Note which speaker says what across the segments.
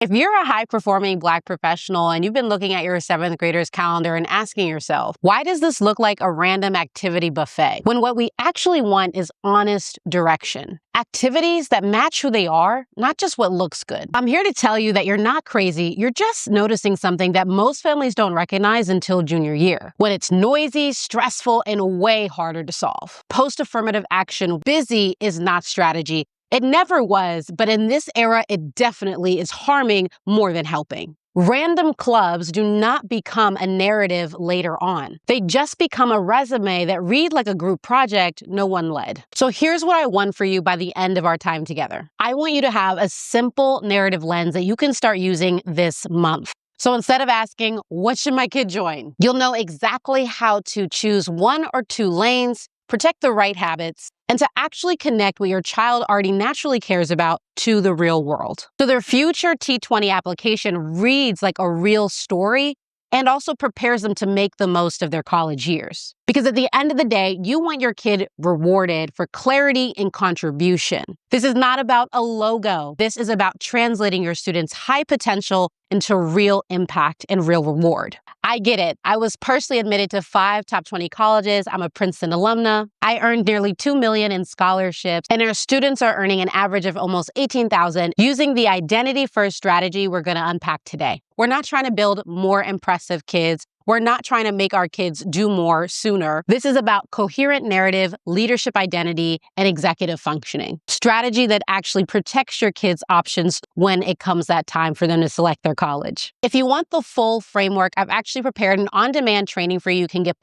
Speaker 1: If you're a high-performing Black professional and you've been looking at your seventh grader's calendar and asking yourself, why does this look like a random activity buffet? When what we actually want is honest direction. Activities that match who they are, not just what looks good. I'm here to tell you that you're not crazy. You're just noticing something that most families don't recognize until junior year, when it's noisy, stressful, and way harder to solve. Post-affirmative action, busy is not strategy. It never was, but in this era, it definitely is harming more than helping. Random clubs do not become a narrative later on. They just become a resume that read like a group project no one led. So here's what I want for you by the end of our time together. I want you to have a simple narrative lens that you can start using this month. So instead of asking, what should my kid join? You'll know exactly how to choose one or two lanes, protect the right habits, and to actually connect what your child already naturally cares about to the real world. So their future T20 application reads like a real story and also prepares them to make the most of their college years. Because at the end of the day, you want your kid rewarded for clarity and contribution. This is not about a logo. This is about translating your students' high potential into real impact and real reward. I get it. I was personally admitted to 5 top 20 colleges. I'm a Princeton alumna. I earned nearly $2 million in scholarships, and our students are earning an average of almost $18,000 using the identity-first strategy we're going to unpack today. We're not trying to build more impressive kids. We're not trying to make our kids do more sooner. This is about coherent narrative, leadership identity, and executive functioning. Strategy that actually protects your kids' options when it comes that time for them to select their college. If you want the full framework, I've actually prepared an on-demand training for you can get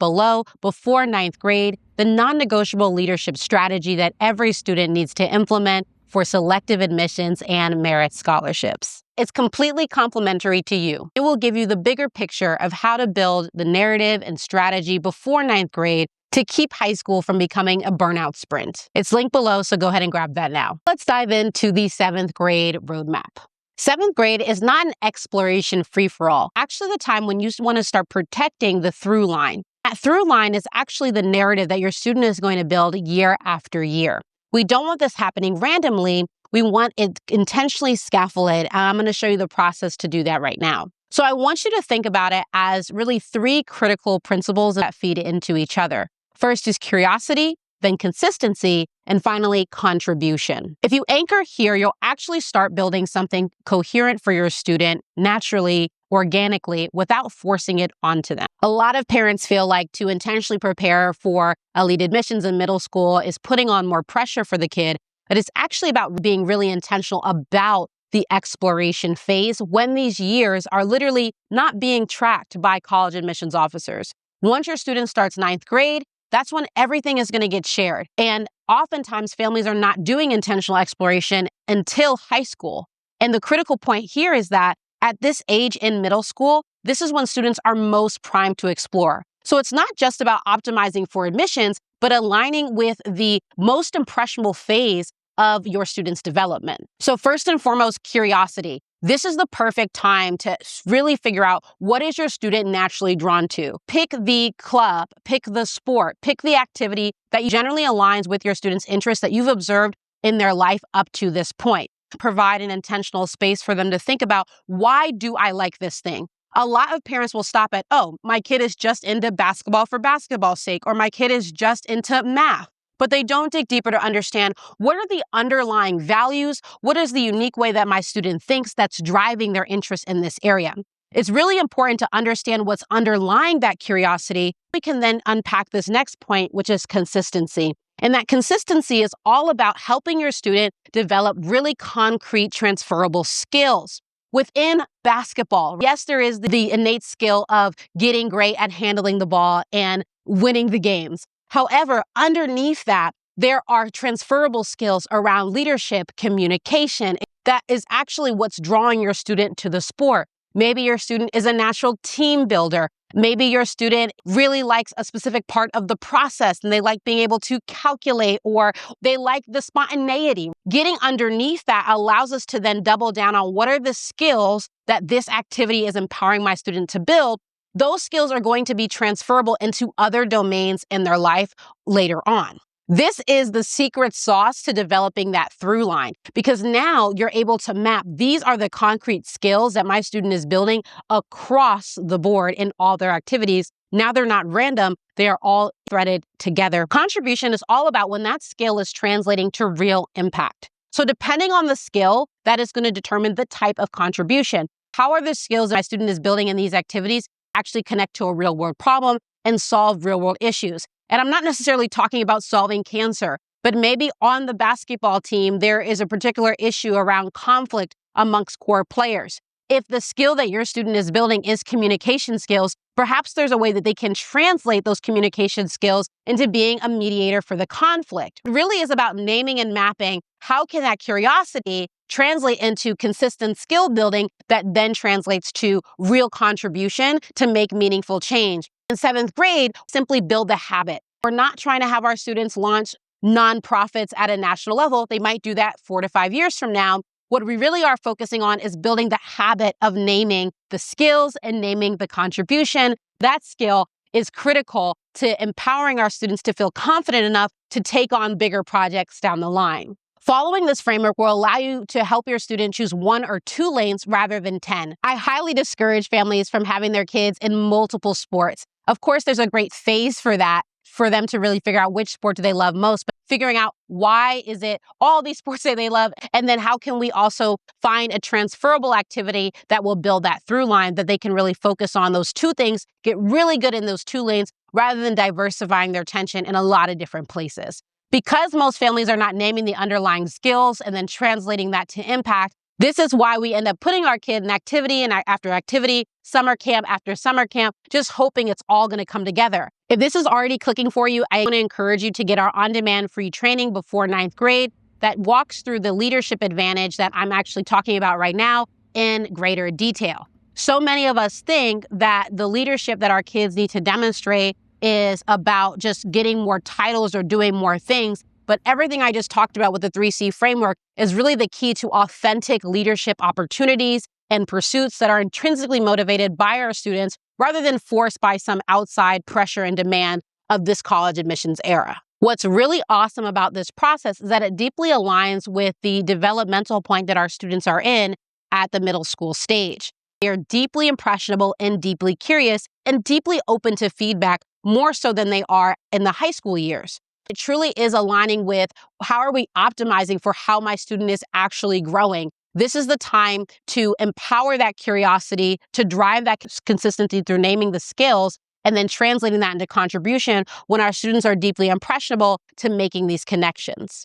Speaker 1: before ninth grade, the non-negotiable leadership strategy that every student needs to implement for selective admissions and merit scholarships. It's completely complementary to you. It will give you the bigger picture of how to build the narrative and strategy before ninth grade to keep high school from becoming a burnout sprint. It's linked below, so go ahead and grab that now. Let's dive into the 7th grade roadmap. 7th grade is not an exploration free-for-all. Actually, the time when you want to start protecting the through line. That through line is actually the narrative that your student is going to build year after year. We don't want this happening randomly. We want it intentionally scaffolded. I'm going to show you the process to do that right now. So I want you to think about it as really 3 critical principles that feed into each other. First is curiosity, then consistency, and finally contribution. If you anchor here, you'll actually start building something coherent for your student naturally, organically, without forcing it onto them. A lot of parents feel like to intentionally prepare for elite admissions in middle school is putting on more pressure for the kid, but it's actually about being really intentional about the exploration phase when these years are literally not being tracked by college admissions officers. Once your student starts 9th grade, that's when everything is going to get shared. And oftentimes families are not doing intentional exploration until high school. And the critical point here is that at this age in middle school, this is when students are most primed to explore. So it's not just about optimizing for admissions, but aligning with the most impressionable phase of your student's development. So first and foremost, curiosity. This is the perfect time to really figure out what is your student naturally drawn to. Pick the club, pick the sport, pick the activity that generally aligns with your student's interests that you've observed in their life up to this point. Provide an intentional space for them to think about, why do I like this thing? A lot of parents will stop at, oh, my kid is just into basketball for basketball's sake, or my kid is just into math. But they don't dig deeper to understand what are the underlying values, what is the unique way that my student thinks that's driving their interest in this area. It's really important to understand what's underlying that curiosity. We can then unpack this next point, which is consistency. And that consistency is all about helping your student develop really concrete transferable skills. Within basketball, yes, there is the innate skill of getting great at handling the ball and winning the games. However, underneath that, there are transferable skills around leadership, communication. That is actually what's drawing your student to the sport. Maybe your student is a natural team builder. Maybe your student really likes a specific part of the process and they like being able to calculate, or they like the spontaneity. Getting underneath that allows us to then double down on what are the skills that this activity is empowering my student to build. Those skills are going to be transferable into other domains in their life later on. This is the secret sauce to developing that through line, because now you're able to map, these are the concrete skills that my student is building across the board in all their activities. Now they're not random, they are all threaded together. Contribution is all about when that skill is translating to real impact. So depending on the skill, that is going to determine the type of contribution. How are the skills that my student is building in these activities actually connect to a real world problem and solve real world issues? And I'm not necessarily talking about solving cancer, but maybe on the basketball team, there is a particular issue around conflict amongst core players. If the skill that your student is building is communication skills, perhaps there's a way that they can translate those communication skills into being a mediator for the conflict. It really is about naming and mapping. How can that curiosity translate into consistent skill building that then translates to real contribution to make meaningful change? In 7th grade, simply build the habit. We're not trying to have our students launch nonprofits at a national level. They might do that 4 to 5 years from now. What we really are focusing on is building the habit of naming the skills and naming the contribution. That skill is critical to empowering our students to feel confident enough to take on bigger projects down the line. Following this framework will allow you to help your student choose 1 or 2 lanes rather than 10. I highly discourage families from having their kids in multiple sports. Of course, there's a great phase for that, for them to really figure out which sport do they love most, but figuring out why is it all these sports that they love, and then how can we also find a transferable activity that will build that through line that they can really focus on those 2 things, get really good in those 2 lanes, rather than diversifying their attention in a lot of different places. Because most families are not naming the underlying skills and then translating that to impact, this is why we end up putting our kid in activity and after activity, summer camp after summer camp, just hoping it's all going to come together. If this is already clicking for you, I want to encourage you to get our on-demand free training before 9th grade that walks through the leadership advantage that I'm actually talking about right now in greater detail. So many of us think that the leadership that our kids need to demonstrate is about just getting more titles or doing more things. But everything I just talked about with the 3C framework is really the key to authentic leadership opportunities and pursuits that are intrinsically motivated by our students rather than forced by some outside pressure and demand of this college admissions era. What's really awesome about this process is that it deeply aligns with the developmental point that our students are in at the middle school stage. They are deeply impressionable and deeply curious and deeply open to feedback, more so than they are in the high school years. It truly is aligning with how are we optimizing for how my student is actually growing. This is the time to empower that curiosity, to drive that consistency through naming the skills, and then translating that into contribution when our students are deeply impressionable to making these connections.